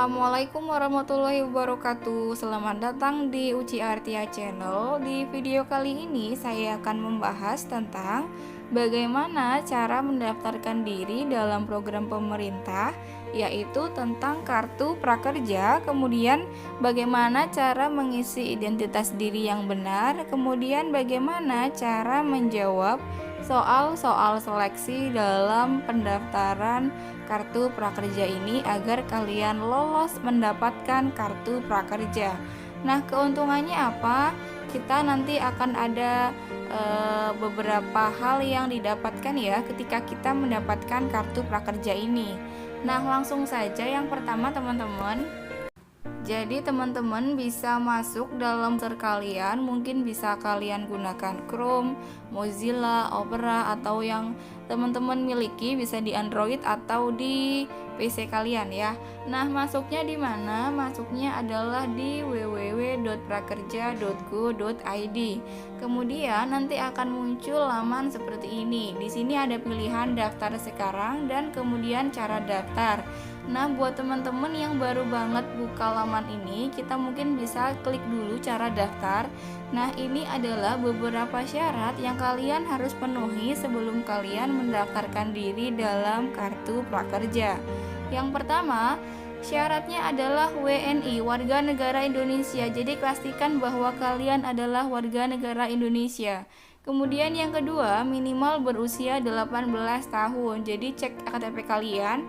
Assalamualaikum warahmatullahi wabarakatuh. Selamat datang di Uci Artia Channel. Di video kali ini saya akan membahas tentang bagaimana cara mendaftarkan diri dalam program pemerintah, yaitu tentang kartu prakerja, kemudian bagaimana cara mengisi identitas diri yang benar, kemudian bagaimana cara menjawab soal-soal seleksi dalam pendaftaran kartu prakerja ini agar kalian lolos mendapatkan kartu prakerja. Nah, keuntungannya apa? Kita nanti akan ada beberapa hal yang didapatkan ya ketika kita mendapatkan kartu prakerja ini. Nah, langsung saja yang pertama teman-teman. Jadi teman-teman bisa masuk dalam browser kalian, mungkin bisa kalian gunakan Chrome, Mozilla, Opera, atau yang teman-teman miliki, bisa di Android atau di PC kalian ya. Nah, masuknya di mana? Masuknya adalah di www.prakerja.go.id. Kemudian nanti akan muncul laman seperti ini. Di sini ada pilihan daftar sekarang dan kemudian cara daftar. Nah, buat teman-teman yang baru banget buka laman ini, kita mungkin bisa klik dulu cara daftar. Nah, ini adalah beberapa syarat yang kalian harus penuhi sebelum kalian mendaftarkan diri dalam kartu prakerja. Yang pertama, syaratnya adalah WNI, warga negara Indonesia. Jadi pastikan bahwa kalian adalah warga negara Indonesia. Kemudian yang kedua, minimal berusia 18 tahun. Jadi cek KTP kalian,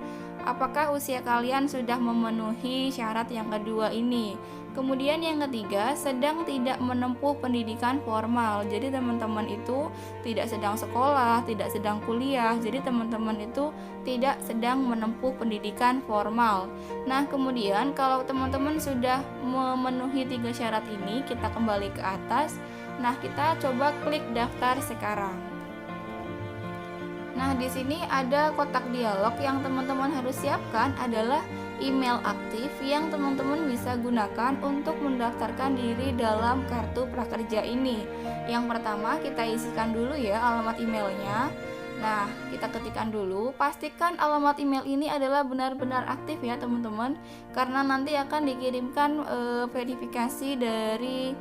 apakah usia kalian sudah memenuhi syarat yang kedua ini. Kemudian yang ketiga, sedang tidak menempuh pendidikan formal. Jadi teman-teman itu tidak sedang sekolah, tidak sedang kuliah. Jadi teman-teman itu tidak sedang menempuh pendidikan formal. Nah, kemudian kalau teman-teman sudah memenuhi 3 syarat ini, kita kembali ke atas. Nah, kita coba klik daftar sekarang. Nah, di sini ada kotak dialog. Yang teman-teman harus siapkan adalah email aktif yang teman-teman bisa gunakan untuk mendaftarkan diri dalam kartu prakerja ini. Yang pertama, kita isikan dulu ya alamat emailnya. Nah, kita ketikkan dulu. Pastikan alamat email ini adalah benar-benar aktif ya teman-teman, karena nanti akan dikirimkan verifikasi dari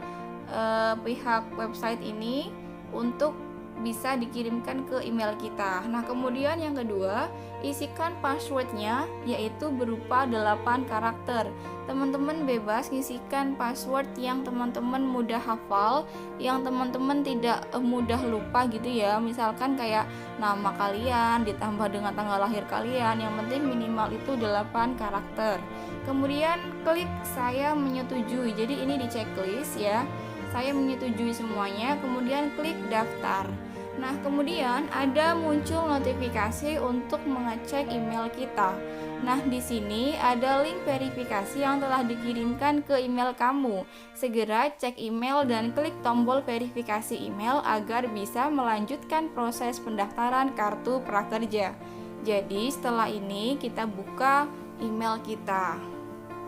pihak website ini untuk bisa dikirimkan ke email kita. Nah, kemudian yang kedua, isikan passwordnya, yaitu berupa 8 karakter. Teman-teman bebas ngisikan password yang teman-teman mudah hafal, yang teman-teman tidak mudah lupa gitu ya. Misalkan kayak nama kalian ditambah dengan tanggal lahir kalian, yang penting minimal itu 8 karakter. Kemudian klik saya menyetujui. Jadi ini di checklist ya. Saya menyetujui semuanya, kemudian klik daftar. Nah, kemudian ada muncul notifikasi untuk mengecek email kita. Nah, di sini ada link verifikasi yang telah dikirimkan ke email kamu. Segera cek email dan klik tombol verifikasi email agar bisa melanjutkan proses pendaftaran kartu prakerja. Jadi, setelah ini kita buka email kita.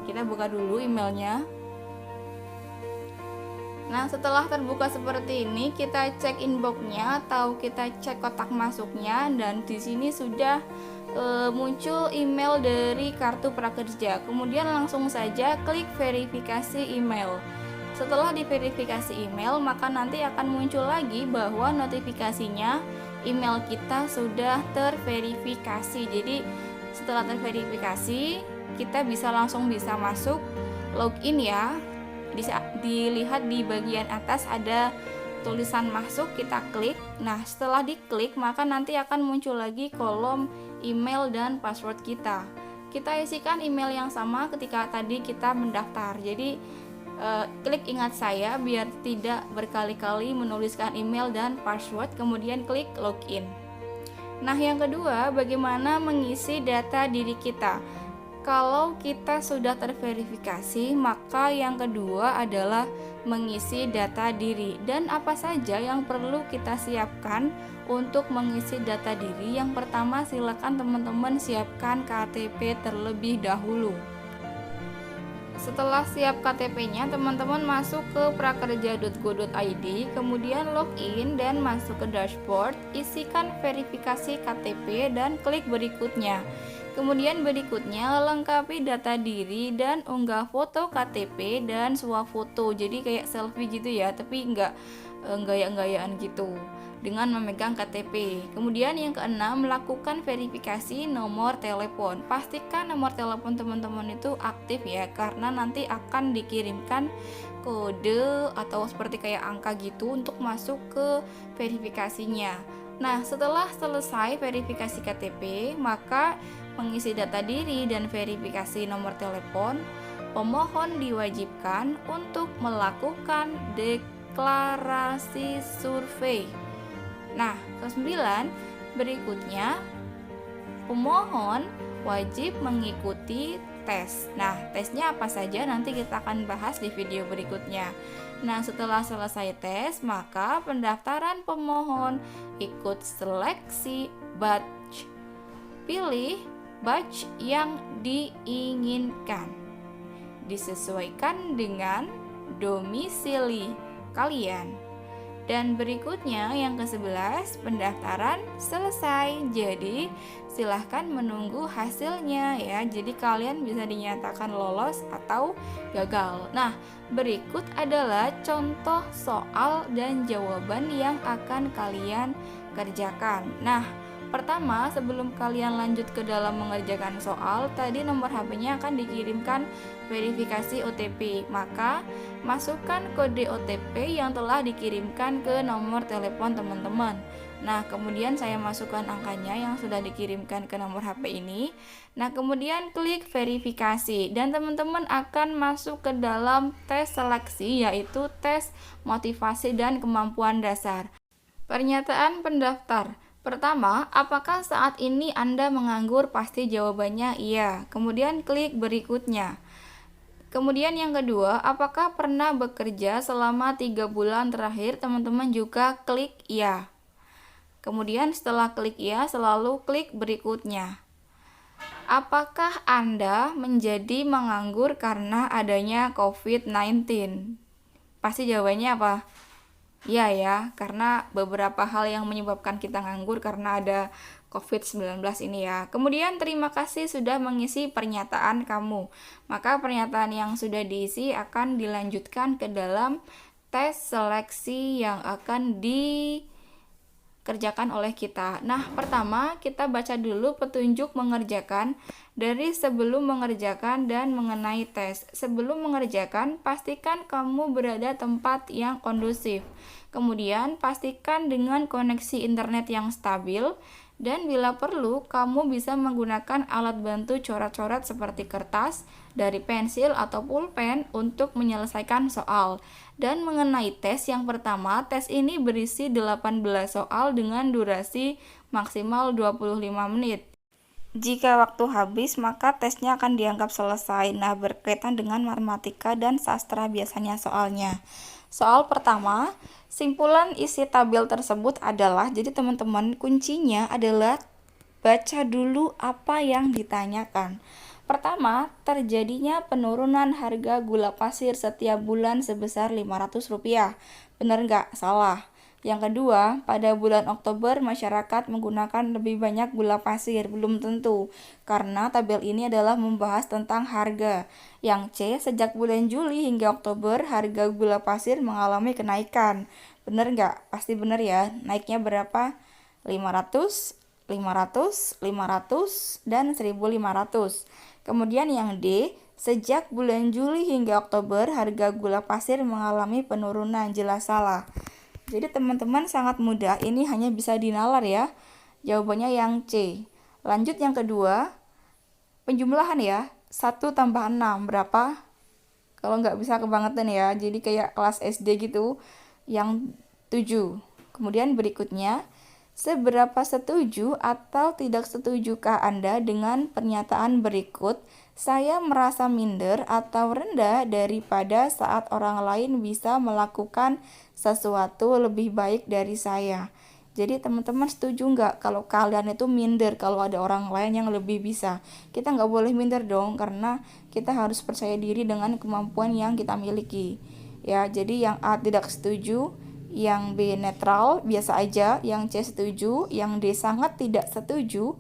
Kita buka dulu emailnya. Nah, setelah terbuka seperti ini, kita cek inbox-nya atau kita cek kotak masuknya, dan di sini sudah muncul email dari kartu prakerja. Kemudian langsung saja klik verifikasi email. Setelah diverifikasi email, maka nanti akan muncul lagi bahwa notifikasinya email kita sudah terverifikasi. Jadi, setelah terverifikasi, kita langsung bisa masuk login ya. Dilihat di bagian atas ada tulisan masuk, kita klik. Nah, setelah diklik maka nanti akan muncul lagi kolom email dan password kita. Kita isikan email yang sama ketika tadi kita mendaftar. Jadi klik ingat saya biar tidak berkali-kali menuliskan email dan password, kemudian klik login. Nah, yang kedua, bagaimana mengisi data diri kita. Kalau kita sudah terverifikasi, maka yang kedua adalah mengisi data diri. Dan apa saja yang perlu kita siapkan untuk mengisi data diri? Yang pertama, silakan teman-teman siapkan KTP terlebih dahulu. Setelah siap KTP-nya, teman-teman masuk ke prakerja.go.id, kemudian login dan masuk ke dashboard, isikan verifikasi KTP dan klik berikutnya. Kemudian berikutnya lengkapi data diri dan unggah foto KTP dan swafoto. Jadi kayak selfie gitu ya, tapi enggak gaya-gayaan gitu dengan memegang KTP. Kemudian yang keenam, lakukan verifikasi nomor telepon. Pastikan nomor telepon teman-teman itu aktif ya, karena nanti akan dikirimkan kode atau seperti kayak angka gitu untuk masuk ke verifikasinya. Nah, setelah selesai verifikasi KTP, maka mengisi data diri dan verifikasi nomor telepon, pemohon diwajibkan untuk melakukan deklarasi survei. Nah, ke-9, berikutnya pemohon wajib mengikuti tes. Nah, tesnya apa saja nanti kita akan bahas di video berikutnya. Nah, setelah selesai tes, maka pendaftaran pemohon ikut seleksi batch. Pilih batch yang diinginkan. Disesuaikan dengan domisili kalian. Dan berikutnya yang ke-11, pendaftaran selesai. Jadi silahkan menunggu hasilnya ya. Jadi kalian bisa dinyatakan lolos atau gagal. Nah, berikut adalah contoh soal dan jawaban yang akan kalian kerjakan. Nah, pertama, sebelum kalian lanjut ke dalam mengerjakan soal, tadi nomor HP-nya akan dikirimkan verifikasi OTP. Maka, masukkan kode OTP yang telah dikirimkan ke nomor telepon teman-teman. Nah, kemudian saya masukkan angkanya yang sudah dikirimkan ke nomor HP ini. Nah, kemudian klik verifikasi dan teman-teman akan masuk ke dalam tes seleksi, yaitu tes motivasi dan kemampuan dasar. Pernyataan pendaftar. Pertama, apakah saat ini Anda menganggur? Pasti jawabannya iya. Kemudian klik berikutnya. Kemudian yang kedua, apakah pernah bekerja selama 3 bulan terakhir? Teman-teman juga klik iya. Kemudian setelah klik iya, selalu klik berikutnya. Apakah Anda menjadi menganggur karena adanya COVID-19? Pasti jawabannya apa? Iya ya, karena beberapa hal yang menyebabkan kita nganggur karena ada COVID-19 ini ya. Kemudian terima kasih sudah mengisi pernyataan kamu. Maka pernyataan yang sudah diisi akan dilanjutkan ke dalam tes seleksi yang akan dikerjakan oleh kita. Nah, pertama kita baca dulu petunjuk mengerjakan dari sebelum mengerjakan dan mengenai tes. Sebelum mengerjakan, pastikan kamu berada tempat yang kondusif. Kemudian, pastikan dengan koneksi internet yang stabil. Dan bila perlu, kamu bisa menggunakan alat bantu coret-coret seperti kertas, dari pensil atau pulpen untuk menyelesaikan soal. Dan mengenai tes yang pertama, tes ini berisi 18 soal dengan durasi maksimal 25 menit. Jika waktu habis, maka tesnya akan dianggap selesai. Nah, berkaitan dengan matematika dan sastra biasanya soalnya. Soal pertama, simpulan isi tabel tersebut adalah, jadi teman-teman kuncinya adalah baca dulu apa yang ditanyakan. Pertama, terjadinya penurunan harga gula pasir setiap bulan sebesar Rp500. Benar nggak? Salah. Yang kedua, pada bulan Oktober masyarakat menggunakan lebih banyak gula pasir. Belum tentu, karena tabel ini adalah membahas tentang harga. Yang C, sejak bulan Juli hingga Oktober harga gula pasir mengalami kenaikan. Bener nggak? Pasti bener ya. Naiknya berapa? 500, 500, 500, dan 1.500. Kemudian yang D, sejak bulan Juli hingga Oktober harga gula pasir mengalami penurunan. Jelas salah. Jadi teman-teman sangat mudah, ini hanya bisa dinalar ya. Jawabannya yang C. Lanjut yang kedua, penjumlahan ya. 1 tambah 6 berapa? Kalau nggak bisa kebangetan ya, jadi kayak kelas SD gitu. Yang 7. Kemudian berikutnya, seberapa setuju atau tidak setujukah Anda dengan pernyataan berikut? Saya merasa minder atau rendah daripada saat orang lain bisa melakukan sesuatu lebih baik dari saya. Jadi teman-teman setuju nggak kalau kalian itu minder kalau ada orang lain yang lebih bisa? Kita nggak boleh minder dong, karena kita harus percaya diri dengan kemampuan yang kita miliki. Ya, jadi yang A tidak setuju, yang B netral, biasa aja, yang C setuju, yang D sangat tidak setuju,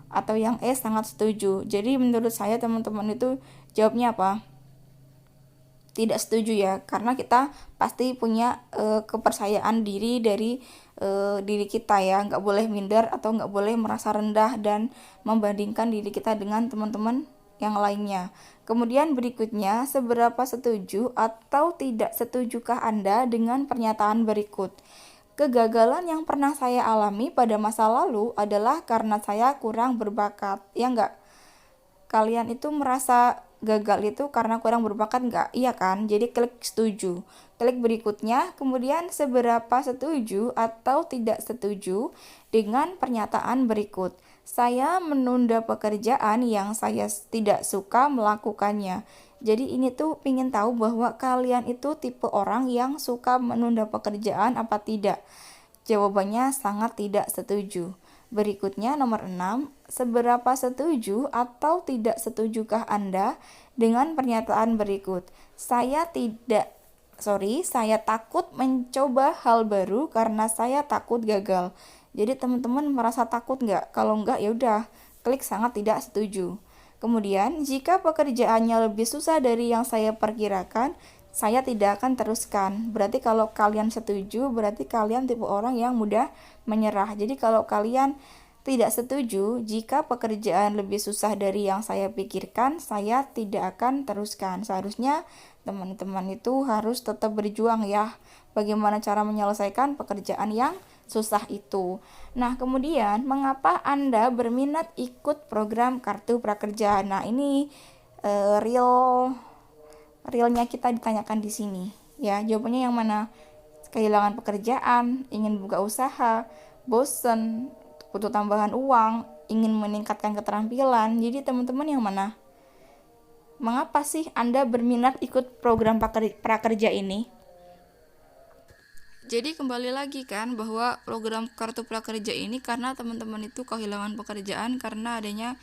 atau yang E sangat setuju. Jadi menurut saya teman-teman itu jawabnya apa? Tidak setuju ya, karena kita pasti punya kepercayaan diri dari diri kita ya, nggak boleh minder atau nggak boleh merasa rendah dan membandingkan diri kita dengan teman-teman yang lainnya. Kemudian berikutnya, seberapa setuju atau tidak setujukah Anda dengan pernyataan berikut? Kegagalan yang pernah saya alami pada masa lalu adalah karena saya kurang berbakat. Ya enggak? Kalian itu merasa gagal itu karena kurang berbakat nggak? Iya kan? Jadi klik setuju. Klik berikutnya, kemudian seberapa setuju atau tidak setuju dengan pernyataan berikut. Saya menunda pekerjaan yang saya tidak suka melakukannya. Jadi ini tuh ingin tahu bahwa kalian itu tipe orang yang suka menunda pekerjaan apa tidak? Jawabannya sangat tidak setuju. Berikutnya nomor 6, seberapa setuju atau tidak setujukah Anda dengan pernyataan berikut? Saya takut mencoba hal baru karena saya takut gagal. Jadi teman-teman merasa takut nggak? Kalau nggak ya udah, klik sangat tidak setuju. Kemudian, jika pekerjaannya lebih susah dari yang saya perkirakan, saya tidak akan teruskan. Berarti kalau kalian setuju, berarti kalian tipe orang yang mudah menyerah. Jadi kalau kalian tidak setuju, jika pekerjaan lebih susah dari yang saya pikirkan, saya tidak akan teruskan. Seharusnya teman-teman itu harus tetap berjuang ya, bagaimana cara menyelesaikan pekerjaan yang susah itu. Nah, kemudian mengapa Anda berminat ikut program Kartu Prakerja? Nah, ini realnya kita ditanyakan di sini. Ya, jawabannya yang mana? Kehilangan pekerjaan, ingin buka usaha, bosen, butuh tambahan uang, ingin meningkatkan keterampilan. Jadi teman-teman yang mana? Mengapa sih Anda berminat ikut program prakerja ini? Jadi kembali lagi kan bahwa program kartu prakerja ini karena teman-teman itu kehilangan pekerjaan karena adanya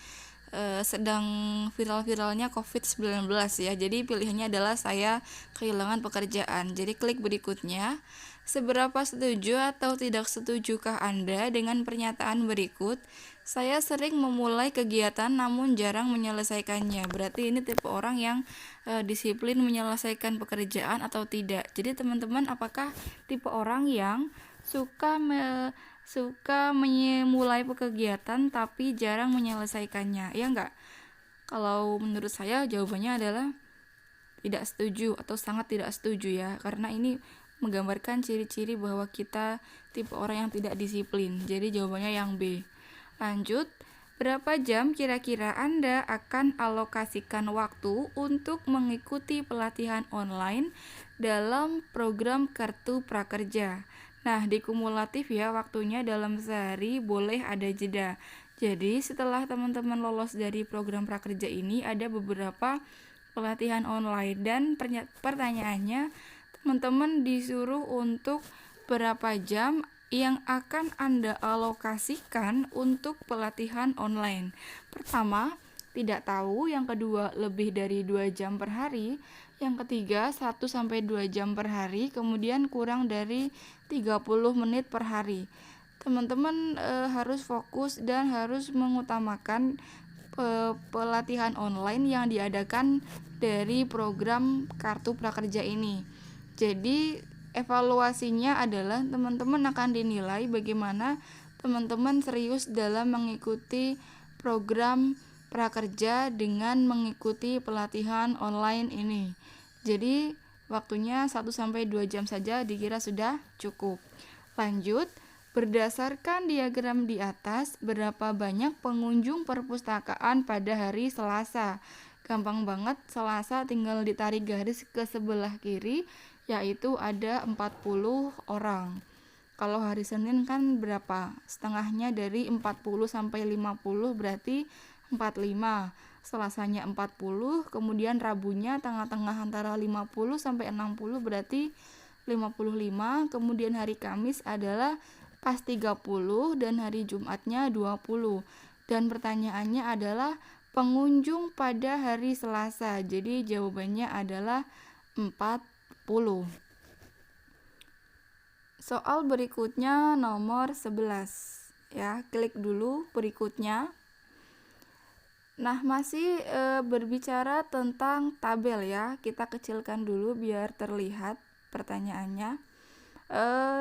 sedang viral-viralnya COVID-19 ya. Jadi pilihannya adalah saya kehilangan pekerjaan. Jadi klik berikutnya. Seberapa setuju atau tidak setujukah Anda dengan pernyataan berikut? Saya sering memulai kegiatan namun jarang menyelesaikannya. Berarti ini tipe orang yang disiplin menyelesaikan pekerjaan atau tidak. Jadi teman-teman, apakah tipe orang yang suka memulai kegiatan tapi jarang menyelesaikannya? Ya enggak? Kalau menurut saya jawabannya adalah tidak setuju atau sangat tidak setuju ya, karena ini menggambarkan ciri-ciri bahwa kita tipe orang yang tidak disiplin. Jadi jawabannya yang B. Lanjut, berapa jam kira-kira Anda akan alokasikan waktu untuk mengikuti pelatihan online dalam program Kartu Prakerja? Nah, dikumulatif ya waktunya dalam sehari, boleh ada jeda. Jadi, setelah teman-teman lolos dari program prakerja ini, ada beberapa pelatihan online dan pertanyaannya, teman-teman disuruh untuk berapa jam yang akan Anda alokasikan untuk pelatihan online. Pertama, tidak tahu. Yang kedua, lebih dari 2 jam per hari. Yang ketiga, 1-2 jam per hari. Kemudian kurang dari 30 menit per hari. Teman-teman harus fokus dan harus mengutamakan pelatihan online yang diadakan dari program Kartu Prakerja ini. Jadi evaluasinya adalah teman-teman akan dinilai bagaimana teman-teman serius dalam mengikuti program prakerja dengan mengikuti pelatihan online ini. Jadi waktunya 1-2 jam saja dikira sudah cukup. Lanjut, berdasarkan diagram di atas, berapa banyak pengunjung perpustakaan pada hari Selasa? Gampang banget, Selasa tinggal ditarik garis ke sebelah kiri, yaitu ada 40 orang. Kalau hari Senin kan berapa? Setengahnya dari 40 sampai 50 berarti 45. Selasanya 40, kemudian Rabunya tengah-tengah antara 50 sampai 60 berarti 55. Kemudian hari Kamis adalah pas 30 dan hari Jumatnya 20. Dan pertanyaannya adalah pengunjung pada hari Selasa. Jadi jawabannya adalah 40. Soal berikutnya nomor 11. Ya, klik dulu berikutnya. Nah, masih berbicara tentang tabel ya. Kita kecilkan dulu biar terlihat pertanyaannya.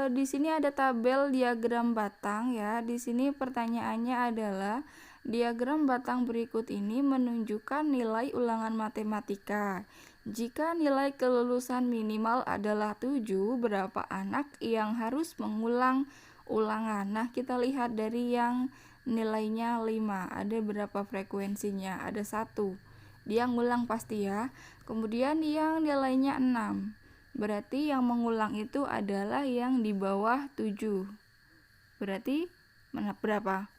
Di sini ada tabel diagram batang ya. Di sini pertanyaannya adalah diagram batang berikut ini menunjukkan nilai ulangan matematika. Jika nilai kelulusan minimal adalah 7, berapa anak yang harus mengulang ulangan? Nah, kita lihat dari yang nilainya 5, ada berapa frekuensinya? Ada 1. Dia ngulang pasti ya. Kemudian yang nilainya 6. Berarti yang mengulang itu adalah yang di bawah 7. Berarti berapa?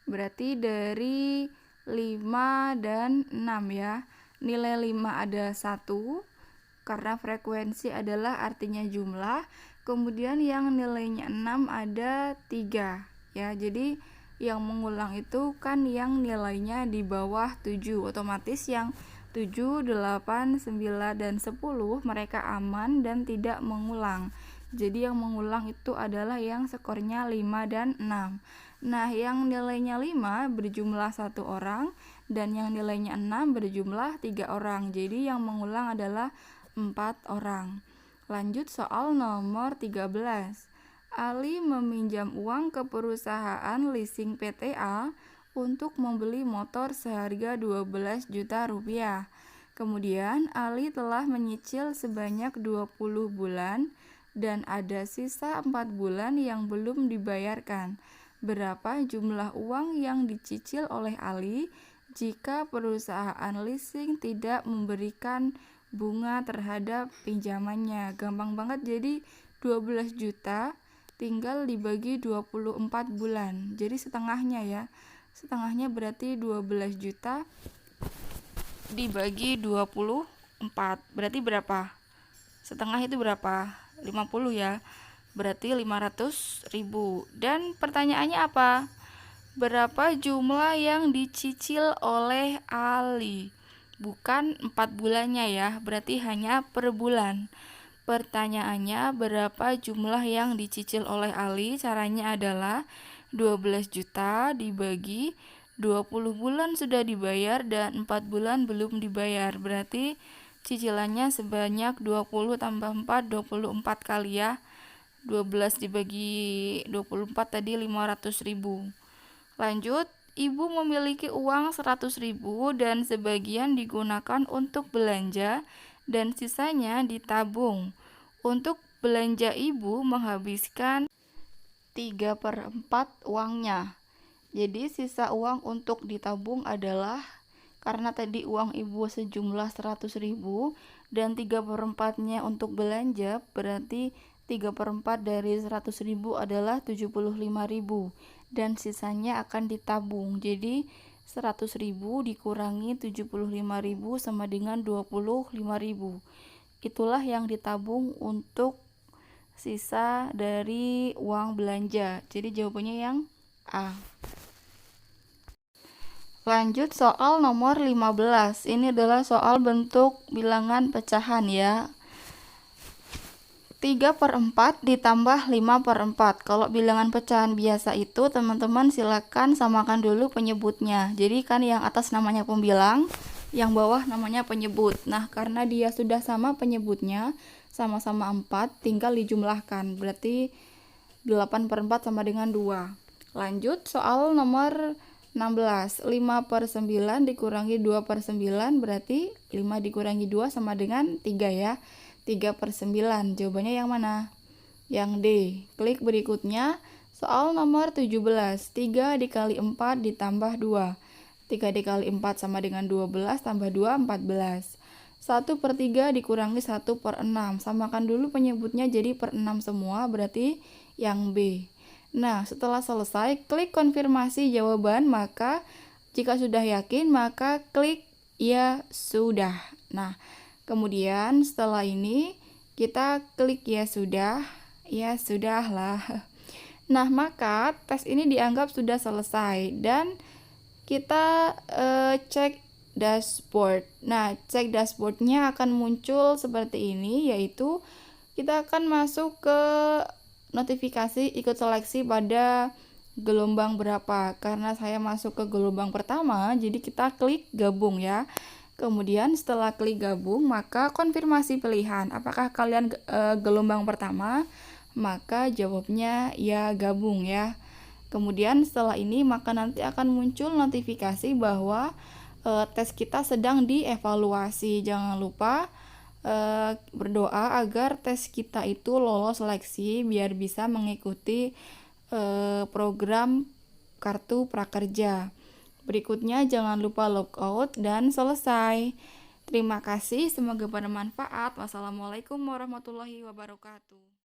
Berarti dari 5 dan 6 ya. Nilai 5 ada 1 karena frekuensi adalah artinya jumlah. Kemudian yang nilainya 6 ada 3 ya. Jadi yang mengulang itu kan yang nilainya di bawah 7. Otomatis yang 7, 8, 9, dan 10 mereka aman dan tidak mengulang. Jadi yang mengulang itu adalah yang skornya 5 dan 6. Nah, yang nilainya 5 berjumlah 1 orang dan yang nilainya 6 berjumlah 3 orang. Jadi yang mengulang adalah 4 orang. Lanjut soal nomor 13. Ali meminjam uang ke perusahaan leasing PTA untuk membeli motor seharga 12 juta rupiah. Kemudian Ali telah menyicil sebanyak 20 bulan dan ada sisa 4 bulan yang belum dibayarkan. Berapa jumlah uang yang dicicil oleh Ali jika perusahaan leasing tidak memberikan bunga terhadap pinjamannya? Gampang banget, jadi 12 juta tinggal dibagi 24 bulan. Jadi setengahnya ya. Setengahnya berarti 12 juta dibagi 24. Berarti berapa? Setengah itu berapa? 50 ya. Berarti 500.000. Dan pertanyaannya apa? Berapa jumlah yang dicicil oleh Ali? Bukan 4 bulannya ya, berarti hanya per bulan. Pertanyaannya, berapa jumlah yang dicicil oleh Ali? Caranya adalah 12 juta dibagi 20 bulan sudah dibayar dan 4 bulan belum dibayar. Berarti cicilannya sebanyak 20 tambah 4, 24 kali ya. 12 dibagi 24 tadi 500.000. Lanjut, ibu memiliki uang 100.000 dan sebagian digunakan untuk belanja dan sisanya ditabung. Untuk belanja ibu menghabiskan 3/4 uangnya. Jadi sisa uang untuk ditabung adalah, karena tadi uang ibu sejumlah 100.000 dan 3/4-nya untuk belanja, berarti 3/4 dari 100.000 adalah 75.000 dan sisanya akan ditabung. Jadi 100.000 dikurangi 75.000 sama dengan 25.000. Itulah yang ditabung untuk sisa dari uang belanja. Jadi jawabannya yang A. Lanjut soal nomor 15. Ini adalah soal bentuk bilangan pecahan ya. 3/4 ditambah 5/4. Kalau bilangan pecahan biasa itu teman-teman silakan samakan dulu penyebutnya. Jadi kan yang atas namanya pembilang, yang bawah namanya penyebut. Nah, karena dia sudah sama penyebutnya, sama-sama 4, tinggal dijumlahkan. Berarti 8/4 sama dengan 2. Lanjut soal nomor 16. 5/9 dikurangi 2/9 berarti 5 dikurangi 2 sama dengan 3 ya. 3/9. Jawabannya yang mana? Yang D. Klik berikutnya. Soal nomor 17. 3 dikali 4 ditambah 2. 3 dikali 4 sama dengan 12 tambah 2, 14. 1/3 dikurangi 1/6. Samakan dulu penyebutnya jadi per 6 semua, berarti yang B. Nah, setelah selesai, klik konfirmasi jawaban, maka jika sudah yakin, maka klik ya sudah. Nah, kemudian setelah ini, kita klik ya sudah lah. Nah, maka tes ini dianggap sudah selesai dan kita cek dashboard. Nah, cek dashboardnya akan muncul seperti ini, yaitu kita akan masuk ke notifikasi ikut seleksi pada gelombang berapa. Karena saya masuk ke gelombang pertama, jadi kita klik gabung ya. Kemudian setelah klik gabung, maka konfirmasi pilihan. Apakah kalian gelombang pertama? Maka jawabnya ya gabung ya. Kemudian setelah ini maka nanti akan muncul notifikasi bahwa tes kita sedang dievaluasi. Jangan lupa berdoa agar tes kita itu lolos seleksi biar bisa mengikuti program Kartu Prakerja. Berikutnya jangan lupa logout dan selesai. Terima kasih, semoga bermanfaat. Wassalamualaikum warahmatullahi wabarakatuh.